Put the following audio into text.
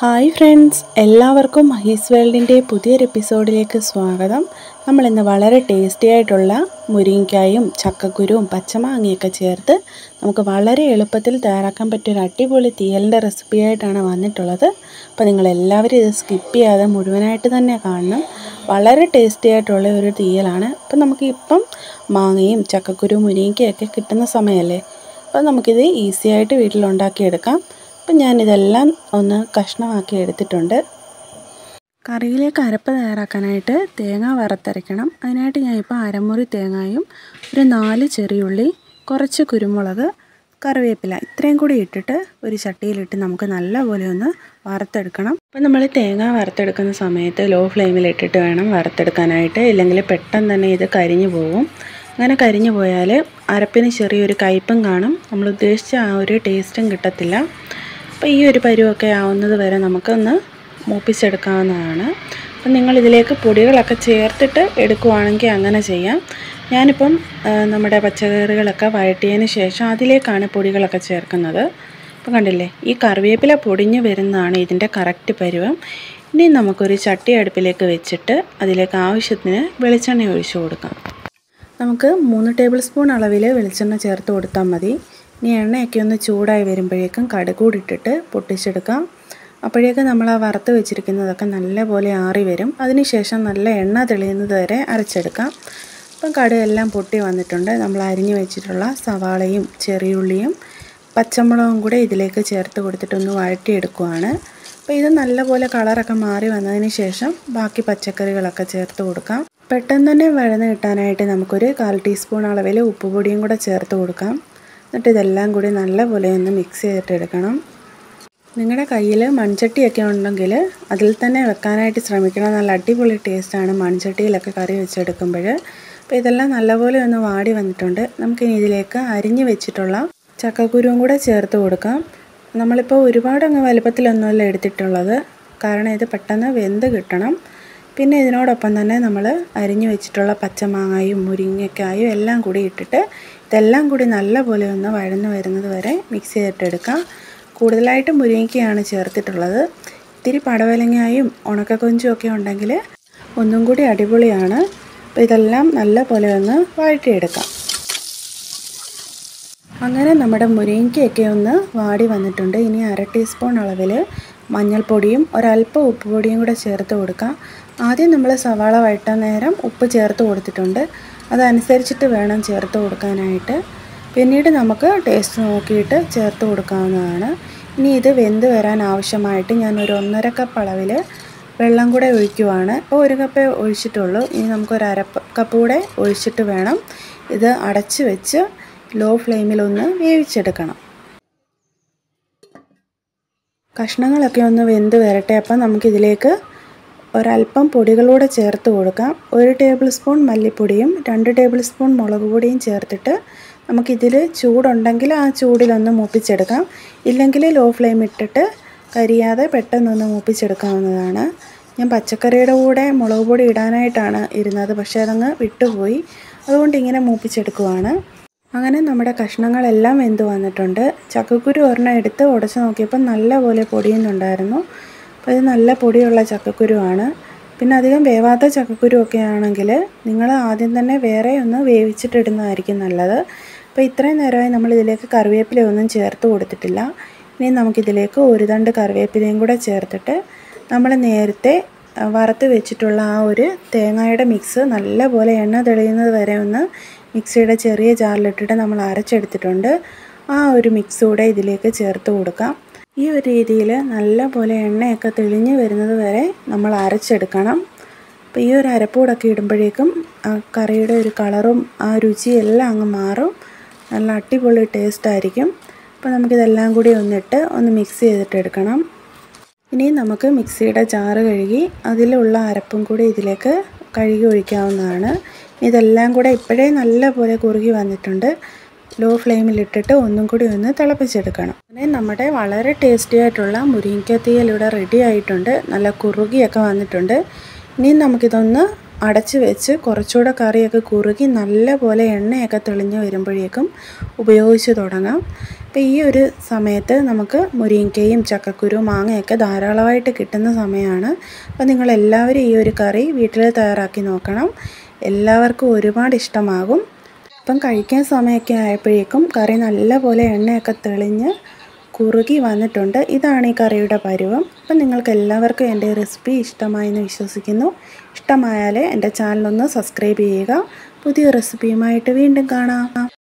Hi friends, എല്ലാവർക്കും മഹീസ് വേൾഡിൻ്റെ പുതിയൊരു എപ്പിസോഡിലേക്ക് സ്വാഗതം. നമ്മളിന്ന് വളരെ ടേസ്റ്റി ആയിട്ടുള്ള മുരിങ്ങയ്ക്കായും ചക്കക്കുരുവും പച്ചമാങ്ങയൊക്കെ ചേർത്ത് നമുക്ക് വളരെ എളുപ്പത്തിൽ തയ്യാറാക്കാൻ പറ്റിയൊരു അടിപൊളി തീയലിൻ്റെ റെസിപ്പിയായിട്ടാണ് വന്നിട്ടുള്ളത്. അപ്പോൾ നിങ്ങളെല്ലാവരും ഇത് സ്കിപ്പ് ചെയ്യാതെ മുഴുവനായിട്ട് തന്നെ കാണണം. വളരെ ടേസ്റ്റി ആയിട്ടുള്ള ഒരു തീയലാണ്. അപ്പോൾ നമുക്കിപ്പം മാങ്ങയും ചക്കക്കുരുവും മുരിങ്ങയ്ക്കയൊക്കെ കിട്ടുന്ന സമയമല്ലേ, അപ്പോൾ നമുക്കിത് ഈസി ആയിട്ട് വീട്ടിലുണ്ടാക്കിയെടുക്കാം. അപ്പം ഞാനിതെല്ലാം ഒന്ന് കഷ്ണമാക്കി എടുത്തിട്ടുണ്ട്. കറിയിലേക്ക് അരപ്പ് തയ്യാറാക്കാനായിട്ട് തേങ്ങ വറുത്തരയ്ക്കണം. അതിനായിട്ട് ഞാനിപ്പോൾ അരമുറി തേങ്ങയും ഒരു 4 ചെറിയുള്ളി, കുറച്ച് കുരുമുളക്, കറിവേപ്പില ഇത്രയും കൂടി ഇട്ടിട്ട് ഒരു ചട്ടിയിലിട്ട് നമുക്ക് നല്ലപോലെ ഒന്ന് വറുത്തെടുക്കണം. അപ്പം നമ്മൾ തേങ്ങ വറുത്തെടുക്കുന്ന സമയത്ത് ലോ ഫ്ലെയിമിലിട്ടിട്ട് വേണം വറുത്തെടുക്കാനായിട്ട്, ഇല്ലെങ്കിൽ പെട്ടെന്ന് തന്നെ ഇത് കരിഞ്ഞു പോകും. അങ്ങനെ കരിഞ്ഞു പോയാൽ അരപ്പിന് ചെറിയൊരു കയ്പും കാണും, നമ്മൾ ഉദ്ദേശിച്ച ആ ഒരു ടേസ്റ്റും കിട്ടത്തില്ല. അപ്പോൾ ഈ ഒരു പരുവൊക്കെ ആവുന്നത് വരെ നമുക്കൊന്ന് മൂപ്പിച്ചെടുക്കാവുന്നതാണ്. അപ്പം നിങ്ങളിതിലേക്ക് പൊടികളൊക്കെ ചേർത്തിട്ട് എടുക്കുവാണെങ്കിൽ അങ്ങനെ ചെയ്യാം. ഞാനിപ്പം നമ്മുടെ പച്ചക്കറികളൊക്കെ വഴറ്റിയതിന് ശേഷം അതിലേക്കാണ് പൊടികളൊക്കെ ചേർക്കുന്നത്. അപ്പം കണ്ടില്ലേ, ഈ കറിവേപ്പില പൊടിഞ്ഞ് വരുന്നതാണ് ഇതിൻ്റെ കറക്റ്റ് പരുവം. ഇനി നമുക്കൊരു ചട്ടി അടുപ്പിലേക്ക് വെച്ചിട്ട് അതിലേക്ക് ആവശ്യത്തിന് വെളിച്ചെണ്ണ ഒഴിച്ചു കൊടുക്കാം. നമുക്ക് 3 ടേബിൾ സ്പൂൺ അളവിൽ വെളിച്ചെണ്ണ ചേർത്ത് കൊടുത്താൽ മതി. ഇനി എണ്ണയൊക്കെ ഒന്ന് ചൂടായി വരുമ്പോഴേക്കും കടുക് കൂടി ഇട്ടിട്ട് പൊട്ടിച്ചെടുക്കാം. അപ്പോഴേക്കും നമ്മൾ ആ വറുത്ത് വെച്ചിരിക്കുന്നതൊക്കെ നല്ലപോലെ ആറി വരും. അതിനുശേഷം നല്ല എണ്ണ തെളിയുന്നത് വരെ അരച്ചെടുക്കാം. അപ്പം കടുകെല്ലാം പൊട്ടി വന്നിട്ടുണ്ട്. നമ്മൾ അരിഞ്ഞു വെച്ചിട്ടുള്ള സവാളയും ചെറിയുള്ളിയും പച്ചമുളകും കൂടെ ഇതിലേക്ക് ചേർത്ത് കൊടുത്തിട്ടൊന്ന് വഴറ്റിയെടുക്കുവാണ്. അപ്പോൾ ഇത് നല്ലപോലെ കളറൊക്കെ മാറി വന്നതിന് ശേഷം ബാക്കി പച്ചക്കറികളൊക്കെ ചേർത്ത് കൊടുക്കാം. പെട്ടെന്ന് തന്നെ വഴന്ന് കിട്ടാനായിട്ട് നമുക്കൊരു 1/4 ടീസ്പൂൺ അളവിൽ ഉപ്പുപൊടിയും കൂടെ ചേർത്ത് കൊടുക്കാം. എന്നിട്ട് ഇതെല്ലാം കൂടി നല്ലപോലെ ഒന്ന് മിക്സ് ചെയ്തിട്ടെടുക്കണം. നിങ്ങളുടെ കയ്യിൽ മൺചട്ടിയൊക്കെ ഉണ്ടെങ്കിൽ അതിൽ തന്നെ വെക്കാനായിട്ട് ശ്രമിക്കണം. നല്ല അടിപൊളി ടേസ്റ്റാണ് മൺചട്ടിയിലൊക്കെ കറി വെച്ചെടുക്കുമ്പോൾ. അപ്പോൾ ഇതെല്ലാം നല്ലപോലെ ഒന്ന് വാടി വന്നിട്ടുണ്ട്. നമുക്കിനി ഇതിലേക്ക് അരിഞ്ഞു വെച്ചിട്ടുള്ള ചക്കക്കുരുവും കൂടെ ചേർത്ത് കൊടുക്കാം. നമ്മളിപ്പോൾ ഒരുപാടങ്ങ് വലുപ്പത്തിലൊന്നുമല്ല എടുത്തിട്ടുള്ളത്, കാരണം ഇത് പെട്ടെന്ന് വെന്ത് കിട്ടണം. പിന്നെ ഇതിനോടൊപ്പം തന്നെ നമ്മൾ അരിഞ്ഞു വെച്ചിട്ടുള്ള പച്ചമാങ്ങയും മുരിങ്ങയ്ക്കായും എല്ലാം കൂടി ഇട്ടിട്ട് ഇതെല്ലാം കൂടി നല്ലപോലെ ഒന്ന് വഴന്ന് വരുന്നത് വരെ മിക്സ് ചെയ്തിട്ടെടുക്കാം. കൂടുതലായിട്ട് മുരിങ്ങയ്ക്കയാണ് ചേർത്തിട്ടുള്ളത്. ഇത്തിരി പടവലങ്ങായും ഉണക്കക്കൊഞ്ചും ഒക്കെ ഉണ്ടെങ്കിൽ ഒന്നും കൂടി അടിപൊളിയാണ്. അപ്പോൾ ഇതെല്ലാം നല്ലപോലെ ഒന്ന് വഴറ്റിയെടുക്കാം. അങ്ങനെ നമ്മുടെ മുരിങ്ങയ്ക്കയൊക്കെ ഒന്ന് വാടി വന്നിട്ടുണ്ട്. ഇനി 1/2 ടീസ്പൂൺ അളവിൽ മഞ്ഞൾപ്പൊടിയും ഒരല്പം ഉപ്പുപൊടിയും കൂടെ ചേർത്ത് കൊടുക്കാം. ആദ്യം നമ്മൾ സവാള വഴറ്റാൻ നേരം ഉപ്പ് ചേർത്ത് കൊടുത്തിട്ടുണ്ട്, അതനുസരിച്ചിട്ട് വേണം ചേർത്ത് കൊടുക്കാനായിട്ട്. പിന്നീട് നമുക്ക് ടേസ്റ്റ് നോക്കിയിട്ട് ചേർത്ത് കൊടുക്കാവുന്നതാണ്. ഇനി ഇത് വെന്ത് വരാൻ ആവശ്യമായിട്ട് ഞാൻ ഒരു 1.5 കപ്പ് അളവിൽ വെള്ളം കൂടെ ഒഴിക്കുവാണ്. അപ്പോൾ 1 കപ്പേ ഒഴിച്ചിട്ടുള്ളൂ. ഇനി നമുക്കൊരു 1/2 കപ്പ് കൂടെ ഒഴിച്ചിട്ട് വേണം ഇത് അടച്ച് വെച്ച് ലോ ഫ്ലെയിമിലൊന്ന് വേവിച്ചെടുക്കണം. കഷ്ണങ്ങളൊക്കെ ഒന്ന് വെന്ത് വരട്ടെ. അപ്പം നമുക്കിതിലേക്ക് ഒരല്പം പൊടികളൂടെ ചേർത്ത് കൊടുക്കാം. 1 ടേബിൾ സ്പൂൺ മല്ലിപ്പൊടിയും 2 ടേബിൾ സ്പൂൺ മുളക് പൊടിയും ചേർത്തിട്ട് നമുക്കിതിൽ ചൂടുണ്ടെങ്കിൽ ആ ചൂടിലൊന്ന് മൂപ്പിച്ചെടുക്കാം. ഇല്ലെങ്കിൽ ലോ ഫ്ലെയിം ഇട്ടിട്ട് കരിയാതെ പെട്ടെന്നൊന്ന് മൂപ്പിച്ചെടുക്കാവുന്നതാണ്. ഞാൻ പച്ചക്കറിയുടെ കൂടെ മുളക് പൊടി ഇടാനായിട്ടാണ് ഇരുന്നത്, പക്ഷേ അതങ്ങ് വിട്ടുപോയി. അതുകൊണ്ട് ഇങ്ങനെ മൂപ്പിച്ചെടുക്കുവാണ്. അങ്ങനെ നമ്മുടെ കഷ്ണങ്ങളെല്ലാം വെന്ത് വന്നിട്ടുണ്ട്. ചക്കക്കുരു ഒരെണ്ണം എടുത്ത് ഉടച്ച് നോക്കിയപ്പോൾ നല്ലപോലെ പൊടിയുന്നുണ്ടായിരുന്നു. അപ്പോൾ ഇത് നല്ല പൊടിയുള്ള ചക്കക്കുരുവാണ്. പിന്നെ അധികം വേവാത്ത ചക്കക്കുരുവൊക്കെ ആണെങ്കിൽ നിങ്ങൾ ആദ്യം തന്നെ വേറെ ഒന്ന് വേവിച്ചിട്ടിടുന്നതായിരിക്കും നല്ലത്. അപ്പോൾ ഇത്രയും നേരമായി നമ്മളിതിലേക്ക് കറിവേപ്പിലയൊന്നും ചേർത്ത് കൊടുത്തിട്ടില്ല. ഇനി നമുക്കിതിലേക്ക് 1 തണ്ട് കറിവേപ്പിലയും കൂടെ ചേർത്തിട്ട് നമ്മൾ നേരത്തെ വറുത്ത് വെച്ചിട്ടുള്ള ആ ഒരു തേങ്ങയുടെ മിക്സ് നല്ലപോലെ എണ്ണ തെളിയുന്നത് വരെ ഒന്ന് മിക്സിയുടെ ചെറിയ ജാറിലിട്ടിട്ട് നമ്മൾ അരച്ചെടുത്തിട്ടുണ്ട്. ആ ഒരു മിക്സ് കൂടെ ഇതിലേക്ക് ചേർത്ത് കൊടുക്കാം. ഈ ഒരു രീതിയിൽ നല്ലപോലെ എണ്ണയൊക്കെ തെളിഞ്ഞ് വരുന്നത് വരെ നമ്മൾ അരച്ചെടുക്കണം. അപ്പോൾ ഈ ഒരു അരപ്പൂടൊക്കെ ഇടുമ്പോഴേക്കും ആ കറിയുടെ ഒരു കളറും ആ രുചിയും എല്ലാം അങ്ങ് മാറും. നല്ല അടിപൊളി ടേസ്റ്റായിരിക്കും. അപ്പോൾ നമുക്കിതെല്ലാം കൂടി ഒന്ന് മിക്സ് ചെയ്തിട്ട് എടുക്കണം. ഇനി നമുക്ക് മിക്സിയുടെ ജാറ് കഴുകി അതിലുള്ള അരപ്പും കൂടി ഇതിലേക്ക് കഴുകി ഒഴിക്കാവുന്നതാണ്. ഇതെല്ലാം കൂടെ ഇപ്പോഴേ നല്ലപോലെ കുറുകി വന്നിട്ടുണ്ട്. ലോ ഫ്ലെയിമിലിട്ടിട്ട് ഒന്നും കൂടി ഒന്ന് തിളപ്പിച്ചെടുക്കണം. അങ്ങനെ നമ്മുടെ വളരെ ടേസ്റ്റി ആയിട്ടുള്ള മുരിങ്ങയ്ക്ക തീയൽ ഇവിടെ റെഡി ആയിട്ടുണ്ട്. നല്ല കുറുകിയൊക്കെ വന്നിട്ടുണ്ട്. ഇനി നമുക്കിതൊന്ന് അടച്ച് വെച്ച് കുറച്ചുകൂടെ കറിയൊക്കെ കുറുകി നല്ലപോലെ എണ്ണയൊക്കെ തെളിഞ്ഞ് വരുമ്പോഴേക്കും ഉപയോഗിച്ച് തുടങ്ങാം. അപ്പോൾ ഈ ഒരു സമയത്ത് നമുക്ക് മുരിങ്ങയ്ക്കയും ചക്കക്കുരുവും മാങ്ങയൊക്കെ ധാരാളമായിട്ട് കിട്ടുന്ന സമയമാണ്. അപ്പോൾ നിങ്ങളെല്ലാവരും ഈ ഒരു കറി വീട്ടിൽ തയ്യാറാക്കി നോക്കണം. എല്ലാവർക്കും ഒരുപാട് ഇഷ്ടമാകും. അപ്പം കഴിക്കാൻ സമയമൊക്കെ ആയപ്പോഴേക്കും കറി നല്ലപോലെ എണ്ണയൊക്കെ തെളിഞ്ഞ് കുറുകി വന്നിട്ടുണ്ട്. ഇതാണ് ഈ കറിയുടെ പരുവം. അപ്പം നിങ്ങൾക്ക് എല്ലാവർക്കും എൻ്റെ റെസിപ്പി ഇഷ്ടമായെന്ന് വിശ്വസിക്കുന്നു. ഇഷ്ടമായാൽ എൻ്റെ ചാനലൊന്ന് സബ്സ്ക്രൈബ് ചെയ്യുക. പുതിയ റെസിപ്പിയുമായിട്ട് വീണ്ടും കാണാം.